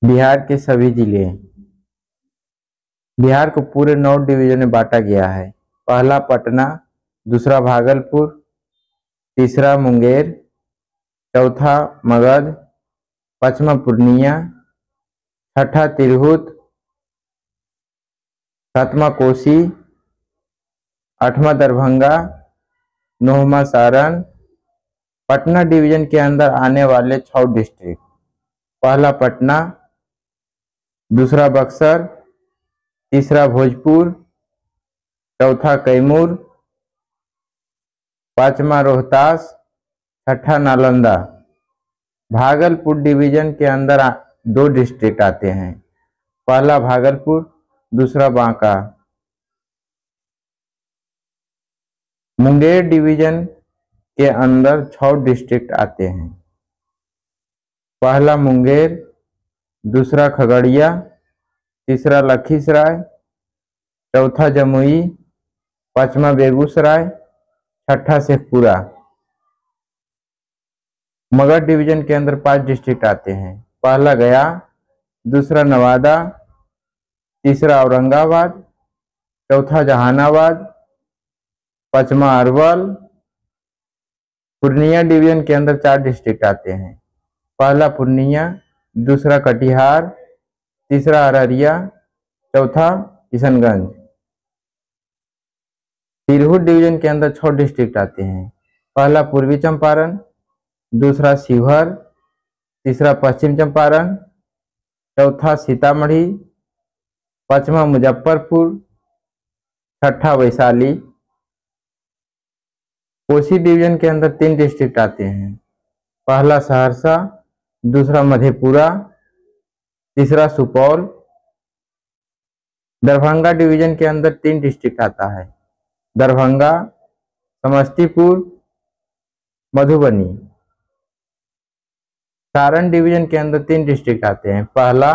बिहार के सभी जिले। बिहार को पूरे 9 डिवीजन में बांटा गया है। पहला पटना, दूसरा भागलपुर, तीसरा मुंगेर, चौथा मगध, पांचवा पूर्णिया, छठा तिरहुत, सातवां कोसी, आठवां दरभंगा, नौवां सारण। पटना डिवीजन के अंदर आने वाले 6 डिस्ट्रिक्ट। पहला पटना, दूसरा बक्सर, तीसरा भोजपुर, चौथा कैमूर, पांचवा रोहतास, छठा नालंदा। भागलपुर डिवीजन के अंदर 2 डिस्ट्रिक्ट आते हैं। पहला भागलपुर, दूसरा बांका। मुंगेर डिवीजन के अंदर 6 डिस्ट्रिक्ट आते हैं। पहला मुंगेर, दूसरा खगड़िया, तीसरा लखीसराय, चौथा जमुई, पांचवा बेगूसराय, छठा शेखपुरा। मगध डिवीजन के अंदर 5 डिस्ट्रिक्ट आते हैं। पहला गया, दूसरा नवादा, तीसरा औरंगाबाद, चौथा जहानाबाद, पांचवा अरवल। पूर्णिया डिवीजन के अंदर 4 डिस्ट्रिक्ट आते हैं। पहला पूर्णिया, दूसरा कटिहार, तीसरा अररिया, चौथा किशनगंज। तिरहुत डिवीजन के अंदर 6 डिस्ट्रिक्ट आते हैं। पहला पूर्वी चंपारण, दूसरा शिवहर, तीसरा पश्चिम चंपारण, चौथा सीतामढ़ी, पांचवा मुजफ्फरपुर, छठा वैशाली। कोसी डिवीजन के अंदर 3 डिस्ट्रिक्ट आते हैं। पहला सहरसा, दूसरा मधेपुरा, तीसरा सुपौल। दरभंगा डिवीजन के अंदर 3 डिस्ट्रिक्ट आता है। दरभंगा, समस्तीपुर, मधुबनी। सारण डिवीजन के अंदर 3 डिस्ट्रिक्ट आते हैं। पहला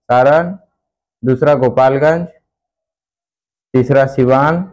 सारण, दूसरा गोपालगंज, तीसरा सिवान।